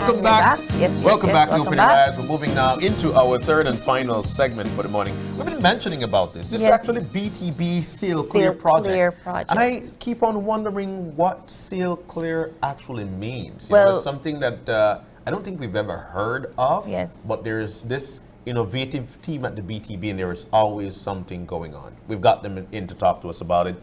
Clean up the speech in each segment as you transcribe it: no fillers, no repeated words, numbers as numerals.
Welcome back. Welcome back to welcome Opening back. Lives. We're moving now into our third and final segment for the morning. We've been mentioning about this. This is actually BTB SailClear Project. And I keep on wondering what SailClear actually means. You know, it's something that I don't think we've ever heard of. Yes. But there's this innovative team at the BTB, and there is always something going on. We've got them in to talk to us about it.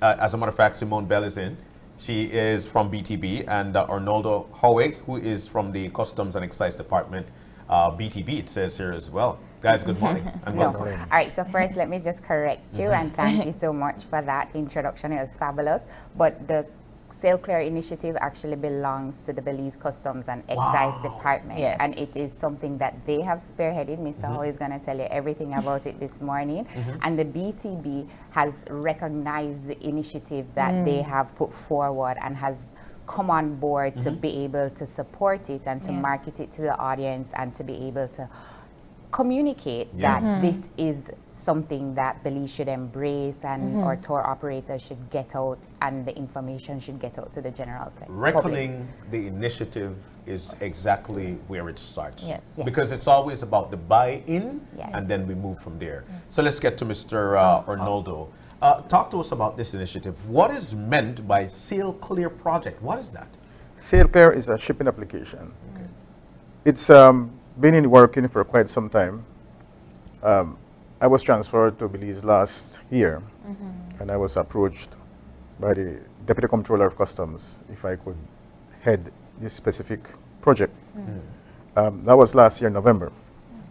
As a matter of fact, Simone Bell is in. She is from BTB, and Arnoldo, Howe, who is from the Customs and Excise Department, BTB, it says here as well. Guys, good morning and welcome. All right, so first let me just correct you and thank you so much for that introduction. It was fabulous. But the SailClear initiative actually belongs to the Belize Customs and Excise Department. Yes. And it is something that they have spearheaded. Mr. Howe is going to tell you everything about it this morning. And the BTB has recognized the initiative that they have put forward and has come on board to be able to support it and to market it to the audience and to be able to communicate that this is something that Belize should embrace and our tour operators should get out and the information should get out to the general public. Reckoning the initiative is exactly where it starts. Yes. Because it's always about the buy-in and then we move from there. So let's get to Mr. Arnoldo. Talk to us about this initiative. What is meant by SailClear Project? What is that? SailClear is a shipping application. It's been working for quite some time. I was transferred to Belize last year, and I was approached by the Deputy Comptroller of Customs if I could head this specific project. That was last year, November.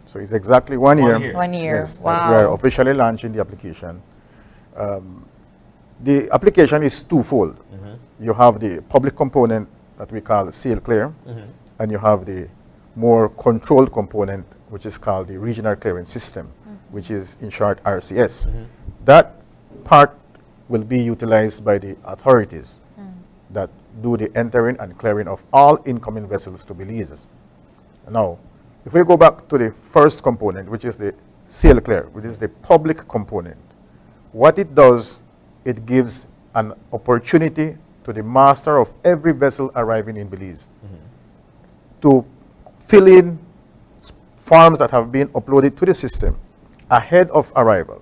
So it's exactly 1 year. 1 year. Yes, that we are officially launching the application. The application is twofold. You have the public component that we call SailClear, and you have the more controlled component, which is called the Regional Clearance System, which is in short RCS. That part will be utilized by the authorities that do the entering and clearing of all incoming vessels to Belize. Now, if we go back to the first component, which is the SailClear, which is the public component, what it does, it gives an opportunity to the master of every vessel arriving in Belize to fill in forms that have been uploaded to the system ahead of arrival.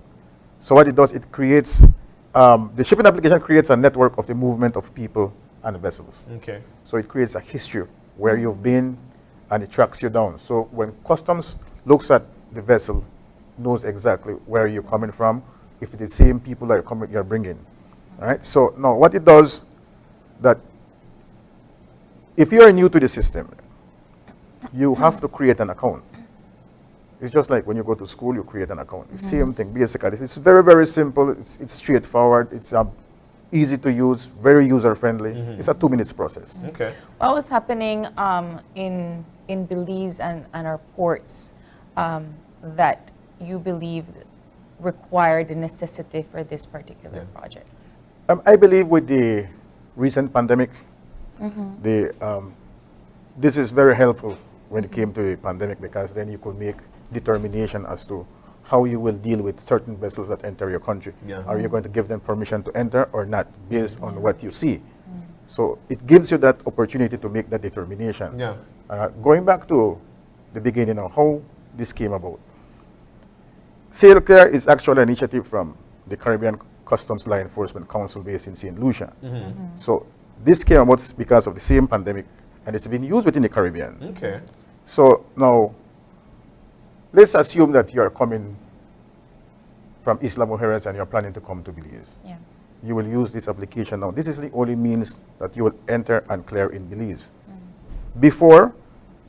So what it does, it creates, the shipping application creates a network of the movement of people and vessels. Okay. So it creates a history where you've been and it tracks you down. So when customs looks at the vessel, knows exactly where you're coming from, if it's the same people that you're bringing. All right. So now what it does, that if you are new to the system, you have to create an account. It's just like when you go to school, you create an account. The same thing, basically. It's very, very simple. It's straightforward. It's easy to use, very user-friendly. It's a 2 minutes process. Okay. What was happening in Belize and our ports that you believe required the necessity for this particular project? I believe with the recent pandemic, this is very helpful when it came to the pandemic, because then you could make determination as to how you will deal with certain vessels that enter your country. Are you going to give them permission to enter or not, based on what you see? So it gives you that opportunity to make that determination. Going back to the beginning of how this came about, SailClear is actually an initiative from the Caribbean Customs Law Enforcement Council based in St. Lucia. So this came about because of the same pandemic, and it's been used within the Caribbean. Okay. So now, let's assume that you are coming from Isla Mujeres and you're planning to come to Belize. You will use this application now. This is the only means that you will enter and clear in Belize. Before,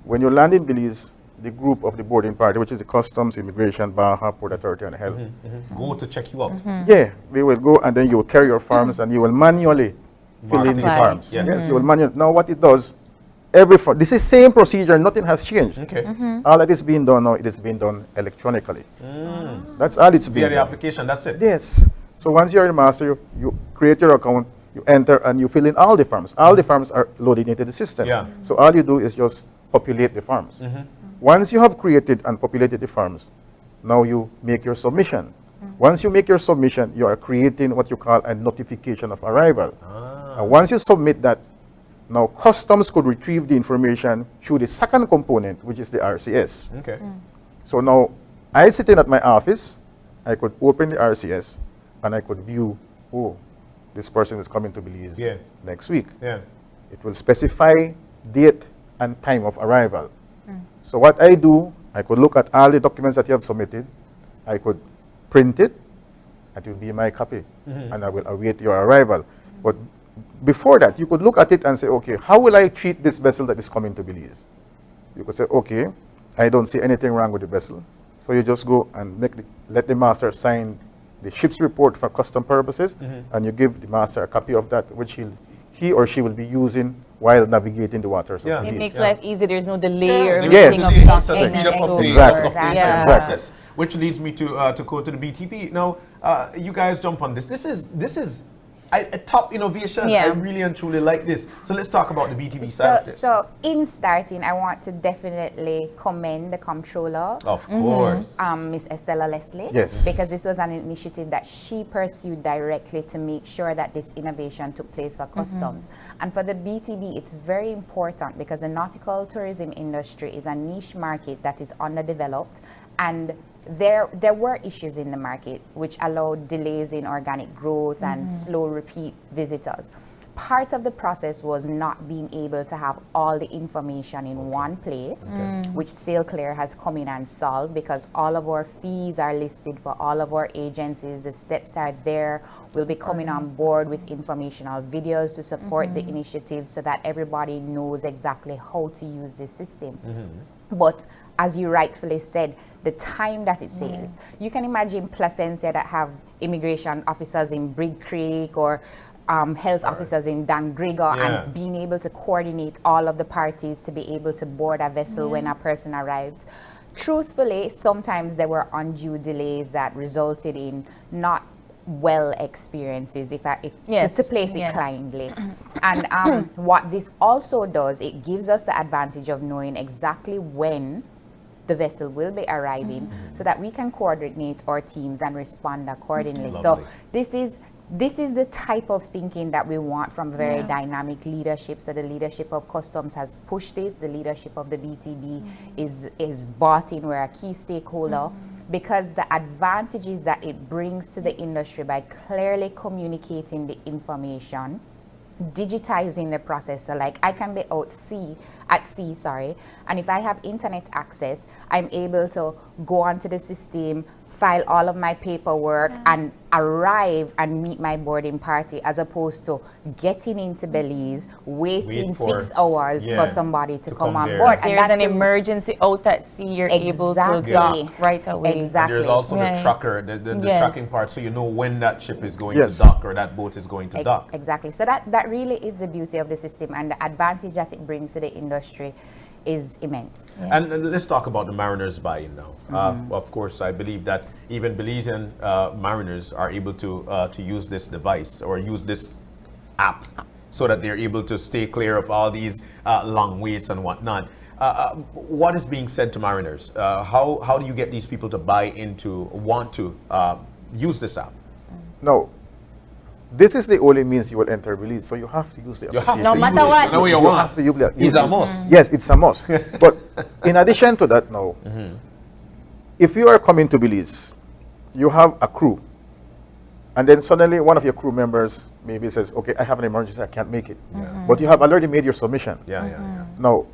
when you land in Belize, the group of the boarding party, which is the Customs, Immigration, Baja, Port Authority, and Health. Go to check you out. Yeah, we will go and then you will carry your forms and you will manually fill in the forms. Yes, you will manually. Now what it does, this is same procedure, nothing has changed. Okay. All that is being done now, it is being done electronically. That's all it's being Via the application, that's it? Yes. So once you're a master, you create your account, you enter, and you fill in all the forms. All the forms are loaded into the system. So all you do is just populate the forms. Once you have created and populated the forms, now you make your submission. Once you make your submission, you are creating what you call a notification of arrival. And once you submit that, Now, customs could retrieve the information through the second component, which is the RCS. Okay. So now, I sitting at my office, I could open the RCS, and I could view, oh, this person is coming to Belize next week. Yeah. It will specify date and time of arrival. So what I do, I could look at all the documents that you have submitted, I could print it, and it will be my copy, and I will await your arrival. But before that, you could look at it and say, okay, how will I treat this vessel that is coming to Belize? You could say, okay, I don't see anything wrong with the vessel. So you just go and let the master sign the ship's report for custom purposes, and you give the master a copy of that, which he or she will be using while navigating the waters. Yeah. Of the It Belize. makes life easy. There's no delay or Yes. missing of It's a something. speed up of the Exactly. of the entire Yeah. process. Which leads me to go to the BTB. Now, you guys jump on this. This is a top innovation. Yeah. I really and truly like this. So let's talk about the BTB side of this. So in starting, I want to definitely commend the comptroller, Of course. Miss Estella Leslie, Yes. because this was an initiative that she pursued directly to make sure that this innovation took place for customs. And for the BTB, it's very important because the nautical tourism industry is a niche market that is underdeveloped, and there were issues in the market which allowed delays in organic growth and slow repeat visitors. Part of the process was not being able to have all the information in one place, which SailClear has come in and solved, because all of our fees are listed for all of our agencies. The steps are there. We'll be coming on board with informational videos to support the initiative so that everybody knows exactly how to use this system. But as you rightfully said, the time that it saves. You can imagine Placentia that have immigration officers in Brig Creek or health officers in Dangriga, and being able to coordinate all of the parties to be able to board a vessel when a person arrives. Truthfully, sometimes there were undue delays that resulted in not well experiences, to place it kindly. And what this also does, it gives us the advantage of knowing exactly when the vessel will be arriving, so that we can coordinate our teams and respond accordingly. Lovely. So this is the type of thinking that we want from very dynamic leadership. So the leadership of customs has pushed this. The leadership of the BTB is bought in. We're a key stakeholder, because the advantages that it brings to the industry by clearly communicating the information, digitizing the process. So like, I can be at sea, and if I have internet access, I'm able to go onto the system, file all of my paperwork, and arrive and meet my boarding party, as opposed to getting into Belize, waiting 6 hours for somebody to come on board. And there's an emergency out at sea, you're able to dock right away. Exactly. And there's also the Right. tracker, the tracking part, so you know when that ship is going Yes. to dock or that boat is going to dock. Exactly. So that really is the beauty of the system, and the advantage that it brings to the industry is immense. And let's talk about the mariners buy-in now. Of course, I believe that even Belizean mariners are able to use this device or use this app, so that they're able to stay clear of all these long waits and whatnot. What is being said to mariners? How do you get these people to buy into, want to use this app? No. This is the only means you will enter Belize, so you have to use the You have application. to No use matter it. what. You know what you You want. have to use it. It's a must. Yes, it's a must. But in addition to that now, if you are coming to Belize, you have a crew, and then suddenly one of your crew members maybe says, okay, I have an emergency, I can't make it. But you have already made your submission. Yeah. Now,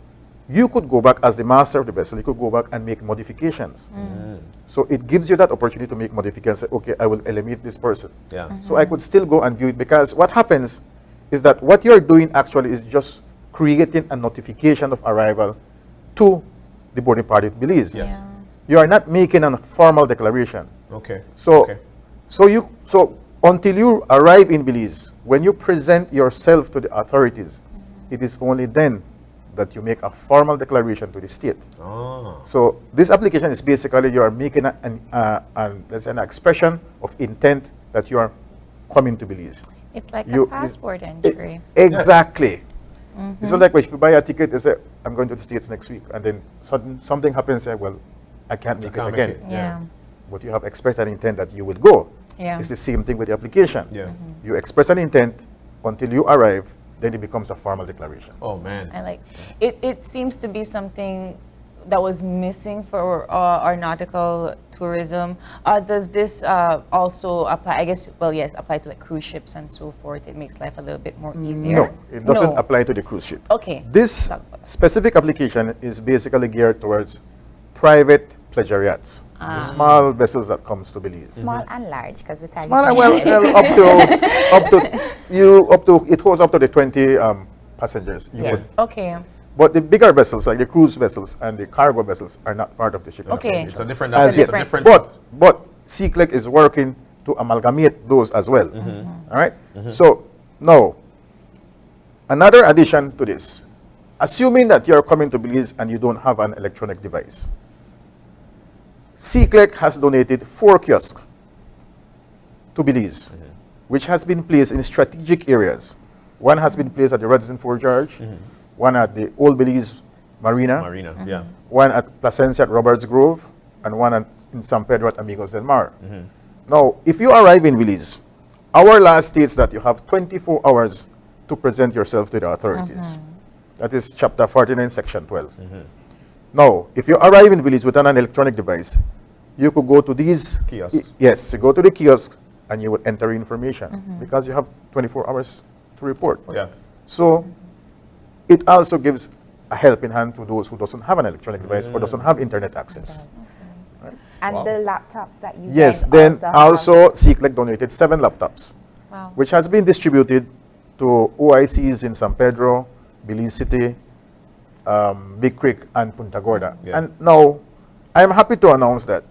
you could go back as the master of the vessel, you could go back and make modifications. So it gives you that opportunity to make modifications. Say, okay, I will eliminate this person. Yeah. So I could still go and view it, because what happens is that what you're doing actually is just creating a notification of arrival to the boarding party at Belize. Yes. You are not making a formal declaration. Okay. So, Okay. so until you arrive in Belize, when you present yourself to the authorities, it is only then that you make a formal declaration to the state. Oh. So this application is basically you are making let's say an expression of intent that you are coming to Belize. It's like You- a passport entry. Exactly. It's not like if you buy a ticket, you say, I'm going to the States next week, and then something happens, say, well, I can't make can't it make again. it. Yeah. But you have expressed an intent that you will go. Yeah. It's the same thing with the application. Yeah. You express an intent until you arrive, then it becomes a formal declaration. Oh man. I like it. It seems to be something that was missing for our nautical tourism. Does this also apply? I guess, well, yes, apply to like cruise ships and so forth. It makes life a little bit more easier. No, it doesn't No. apply to the cruise ship. Okay. This Talk about it. specific application is basically geared towards private pleasure yachts, the small vessels that comes to Belize. Small and large, because we're targeting Small, well, it goes up to the 20 passengers. You Yes. could- Okay. but the bigger vessels, like the cruise vessels and the cargo vessels, are not part of the shipping Okay. application. It's a different. As it's yet. a different. But SeaClear is working to amalgamate those as well. All right. So now, another addition to this, assuming that you're coming to Belize and you don't have an electronic device, SeaClear has donated 4 kiosks to Belize, which has been placed in strategic areas. One has been placed at the Radisson Fort George, one at the Old Belize Marina, Marina. Yeah. one at Placencia at Roberts Grove, and one in San Pedro at Amigos del Mar. Now, if you arrive in Belize, our law states that you have 24 hours to present yourself to the authorities. That is Chapter 49, Section 12. Now, if you arrive in Belize without an electronic device, you could go to these Kiosks. Yes, you go to the kiosk and you would enter information because you have 24 hours to report. Yeah. So it also gives a helping hand to those who doesn't have an electronic device or doesn't have internet access. And Wow. the laptops that you Yes, guys then have- also SeaClear donated 7 laptops, Wow. which has been distributed to OICs in San Pedro, Belize City, Big Creek, and Punta Gorda. Yeah. And now, I'm happy to announce that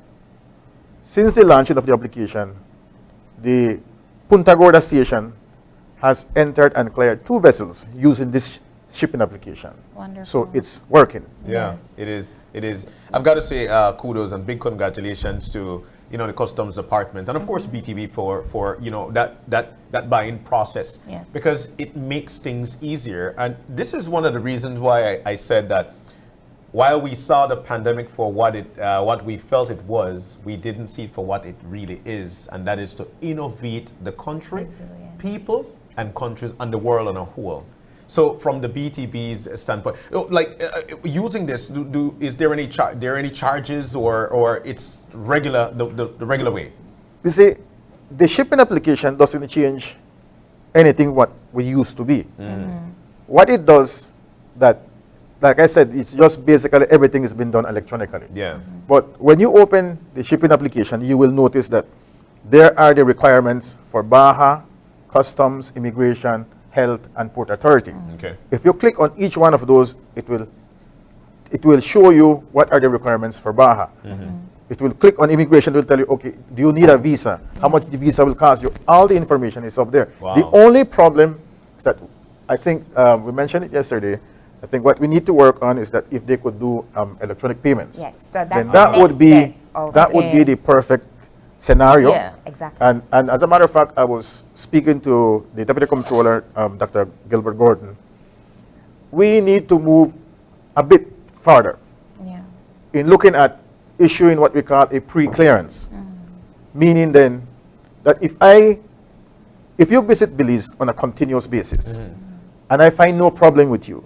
since the launching of the application, the Punta Gorda station has entered and cleared 2 vessels using this shipping application. Wonderful. So it's working. Yeah, Yes. it is. It is. I've got to say kudos and big congratulations to the Customs Department and of course BTB for that buy-in process. Yes. Because it makes things easier, and this is one of the reasons why I said that while we saw the pandemic for what we felt it was, we didn't see it for what it really is, and that is to innovate the country, Resilient. people, and countries and the world on a whole. So from the BTB's standpoint, using this, is there any charges or it's regular the regular way? You see, the shipping application doesn't change anything what we used to be. What it does, that, like I said, it's just basically everything has been done electronically. Yeah. But when you open the shipping application, you will notice that there are the requirements for Baja, Customs, Immigration, Health, and Port Authority. Okay. If you click on each one of those, it will show you what are the requirements for Baja. It will click on Immigration, it will tell you, okay, do you need a visa? How much the visa will cost you? All the information is up there. Wow. The only problem is that, I think we mentioned it yesterday, I think what we need to work on is that if they could do electronic payments. Yes, so that's Then the that next would be step of that would be Okay. the perfect scenario. Yeah. Exactly. And as a matter of fact, I was speaking to the Deputy Comptroller, Dr. Gilbert Gordon. We need to move a bit farther Yeah. in looking at issuing what we call a pre-clearance, meaning then that if you visit Belize on a continuous basis, and I find no problem with you,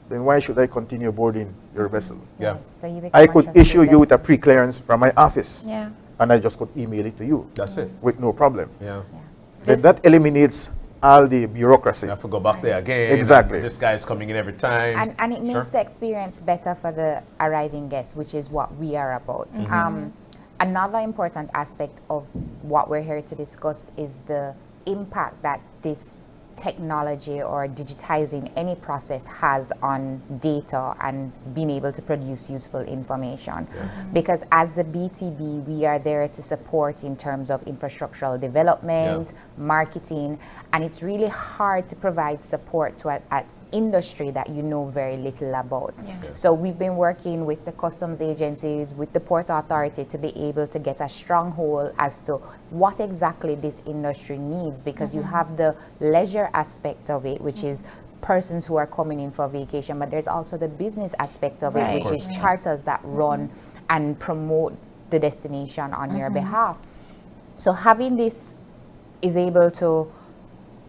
then why should I continue boarding your vessel? Yeah. So you become I a could trusted issue you with a vessel. pre-clearance from my office, Yeah. and I just could email it to you That's it. with no problem. Yeah. Then that eliminates all the bureaucracy. You have to go back there again. Exactly. This guy's coming in every time. And it Sure. makes the experience better for the arriving guests, which is what we are about. Another important aspect of what we're here to discuss is the impact that this technology or digitizing any process has on data and being able to produce useful information. Because as the BTB, we are there to support in terms of infrastructural development, marketing, and it's really hard to provide support to an industry that you know very little about. Yeah. So we've been working with the customs agencies, with the Port Authority to be able to get a stronghold as to what exactly this industry needs, because you have the leisure aspect of it, which is persons who are coming in for vacation, but there's also the business aspect of Right. it, which is charters that run and promote the destination on your behalf. So having this is able to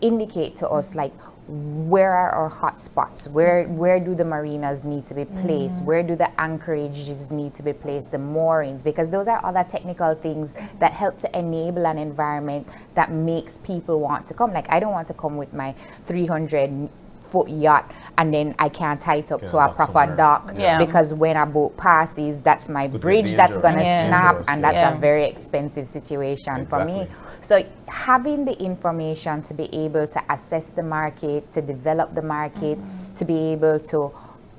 indicate to us like where are our hot spots? Where do the marinas need to be placed? Where do the anchorages need to be placed? The moorings, because those are other technical things that help to enable an environment that makes people want to come. Like, I don't want to come with my 300-foot yacht and then I can't tie it up to a proper dock, because when a boat passes, that's my bridge that's going to snap, and that's a very expensive situation for me. So having the information to be able to assess the market, to develop the market, to be able to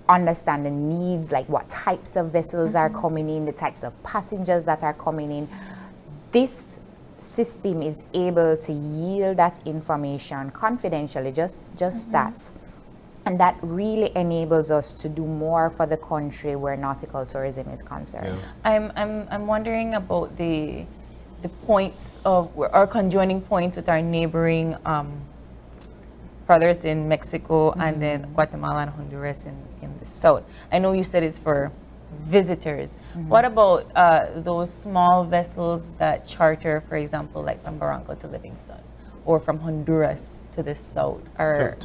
understand the needs, like what types of vessels are coming in, the types of passengers that are coming in, this system is able to yield that information confidentially, just stats. And that really enables us to do more for the country where nautical tourism is concerned. I'm wondering about the points of our conjoining points with our neighboring brothers in Mexico and then Guatemala and Honduras in the south. I know you said it's for visitors. What about those small vessels that charter, for example, like from Barranco to Livingston, or from Honduras to the south? Or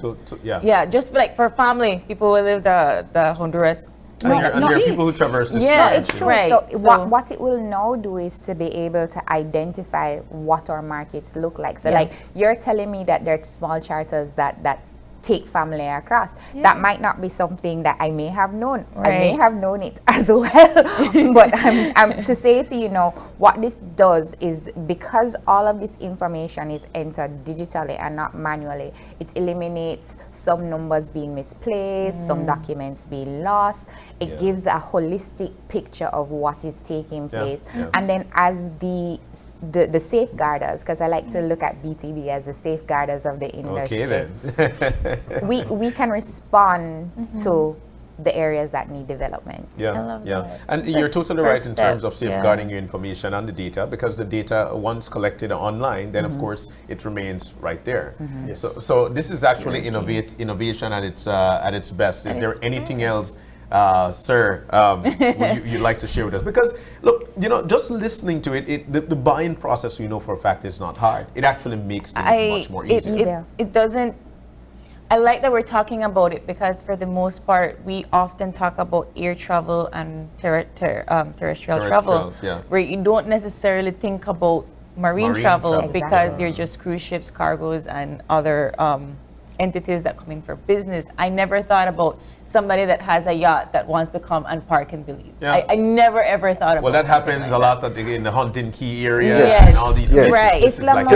just like for family, people who live the Honduras. There are people who traverse this. No, it's true. Right. So what it will now do is to be able to identify what our markets look like. So like, you're telling me that there are small charters that take family across. That might not be something that I may have known. I may have known it as well. But I'm to say to you know, what this does is, because all of this information is entered digitally and not manually, it eliminates some numbers being misplaced, some documents being lost. It gives a holistic picture of what is taking place. And then as the safeguarders, because I like to look at BTB as the safeguarders of the industry. Okay then. we can respond to the areas that need development. And you're totally right in terms of safeguarding your information and the data, because the data, once collected online, then of course it remains right there. So this is actually innovation at its best. Is there anything else, sir, you'd like to share with us? Because look, you know, just listening to it, the buying process, we know for a fact, is not hard. It actually makes things much more easier. It doesn't. I like that we're talking about it, because for the most part, we often talk about air travel and terrestrial travel, where you don't necessarily think about marine travel because they're just cruise ships, cargoes, and other entities that come in for business. I never thought about somebody that has a yacht that wants to come and park in Belize. I never ever thought about. Well, that happens a lot in the Hunting Key area and all these places. Right. It's like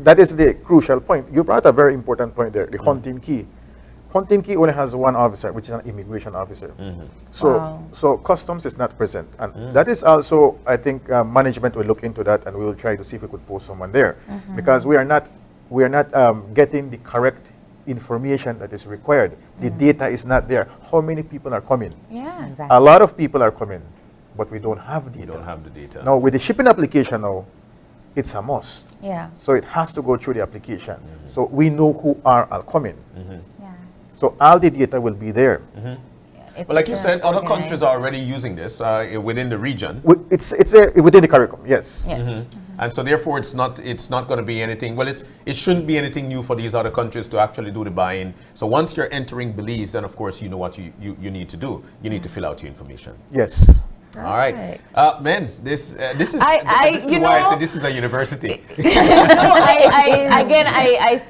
that is the crucial point. You brought a very important point there, the Hunting Key. Hunting Key only has one officer, which is an immigration officer. So customs is not present. And that is also, I think, management will look into that, and we will try to see if we could post someone there. Because we are not getting the correct information that is required. The data is not there. How many people are coming? A lot of people are coming, but we don't have data. We don't have the data. Now, with the shipping application now, it's a must. So it has to go through the application. So we know who are coming. So all the data will be there. But like you said, other countries are already using this within the region. It's within the curriculum, yes. And so therefore it's not going to be anything, well, it shouldn't be anything new for these other countries to actually do the buy-in. So once you're entering Belize, then of course you know what you need to do. You need to fill out your information. Yes. All right. Man, this is why I said this is a university.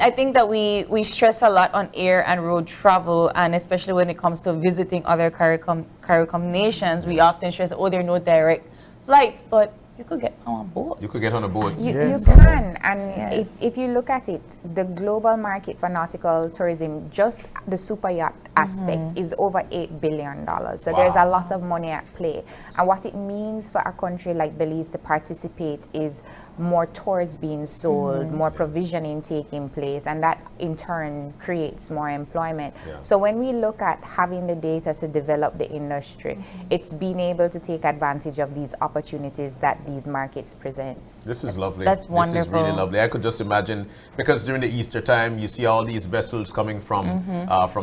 I think that we stress a lot on air and road travel, and especially when it comes to visiting other CARICOM nations, we often stress, there are no direct flights, but you could get on a boat. You could get on a boat. You can. And if you look at it, the global market for nautical tourism, just the super yacht aspect, is over $8 billion. So there's a lot of money at play. And what it means for a country like Belize to participate is more tours being sold, more provisioning taking place, and that in turn creates more employment. So when we look at having the data to develop the industry, it's being able to take advantage of these opportunities that these markets present. This is lovely. That's wonderful. This is really lovely. I could just imagine, because during the Easter time, you see all these vessels coming from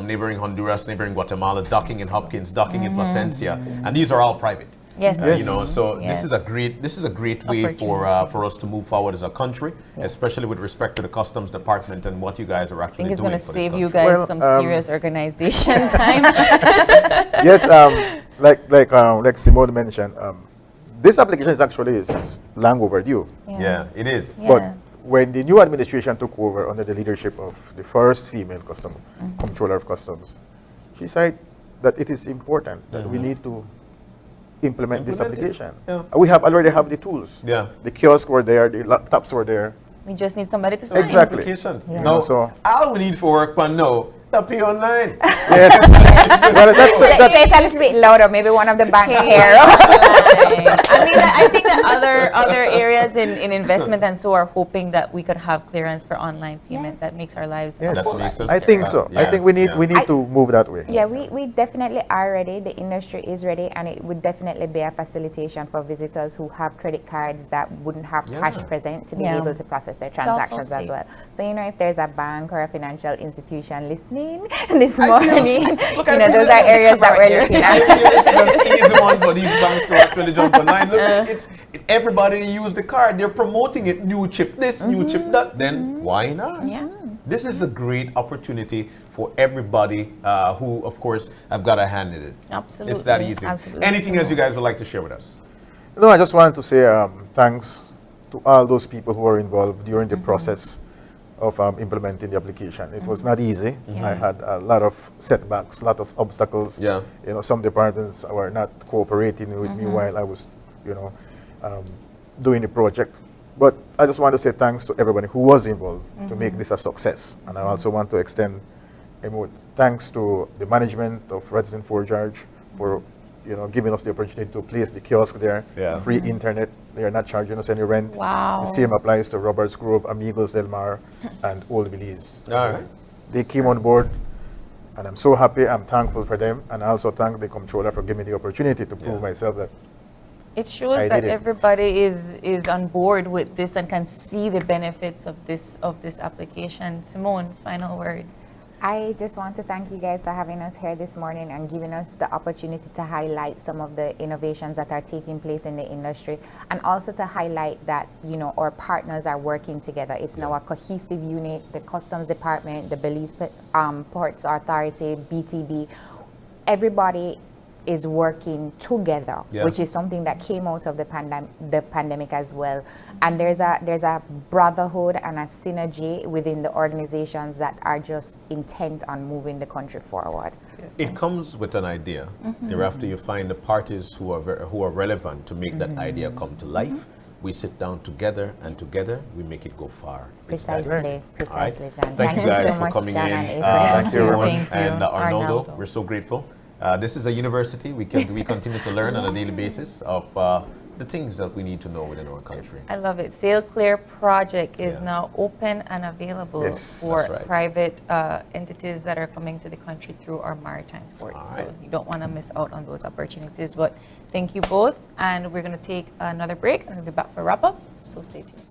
neighboring Honduras, neighboring Guatemala, docking in Hopkins, docking in Placencia, and these are all private. Yes. You know, so Yes. this is a great way for us to move forward as a country, especially with respect to the customs department and what you guys are I actually think it's doing going to for this save you country. guys Well, some serious organization time. Yes, like Simone mentioned, this application is long overdue. Yeah, it is. Yeah. But when the new administration took over under the leadership of the first female comptroller of customs, she said that it is important that we need to implement this Implement it. application. Yeah. We already have the tools. Yeah. The kiosks were there, the laptops were there. We just need somebody to sign. Exactly. Applications. Yeah. No, So- all we need for work, but no, the pay online. Yes. Well, Say it a little bit louder, maybe one of the banks here. I mean, I think that other areas in investment and so are hoping that we could have clearance for online payment. Yes. That makes our lives Yes. That makes us, I think so. I think we need to move that way. Yeah, we definitely are ready. The industry is ready, and it would definitely be a facilitation for visitors who have credit cards that wouldn't have cash present to be Yeah. able to process their It's also transactions as safe. well. So, you know, if there's a bank or a financial institution listening this morning, look, you I know, feel those this are is areas that we're here. looking I at. feel this is an easy one for these banks to actually jump online. Look, everybody use the card. They're promoting it. New chip this, new chip that. Then why not? Yeah. This is a great opportunity for everybody who, of course, have got a hand in it. Absolutely. It's that easy. Absolutely. Anything else you guys would like to share with us? No, I just wanted to say thanks to all those people who were involved during the process of implementing the application. It was not easy. I had a lot of setbacks, a lot of obstacles. Yeah. You know, some departments were not cooperating with me while I was, doing the project. But I just want to say thanks to everybody who was involved to make this a success. And I also want to extend thanks to the management of Resident Forge for giving us the opportunity to place the kiosk there. Yeah. Free internet. They are not charging us any rent. Wow. The same applies to Roberts Grove, Amigos Del Mar, and Old Belize. All right. They came on board, and I'm so happy. I'm thankful for them, and I also thank the comptroller for giving me the opportunity to prove myself that It shows I that did it. everybody is on board with this and can see the benefits of this application. Simone, final words. I just want to thank you guys for having us here this morning and giving us the opportunity to highlight some of the innovations that are taking place in the industry, and also to highlight that, our partners are working together. It's now a cohesive unit. The Customs Department, the Belize Ports Authority, BTB, everybody is working together, which is something that came out of the pandemic as well. And there's a brotherhood and a synergy within the organizations that are just intent on moving the country forward. It comes with an idea. Thereafter, you find the parties who are relevant to make that idea come to life. We sit down together, and together we make it go far. It's that Precisely, easy. precisely, All right. John. Thank you guys so for much, coming John in. and April. Thank you very much. Thank you. And Arnoldo, Arnoldo. we're so grateful. This is a university. We continue to learn on a daily basis of the things that we need to know within our country. I love it. SailClear Project is Yeah. now open and available Yes, for that's right. private entities that are coming to the country through our maritime ports. All So right. you don't want to miss out on those opportunities. But thank you both. And we're going to take another break and we'll be back for wrap up. So stay tuned.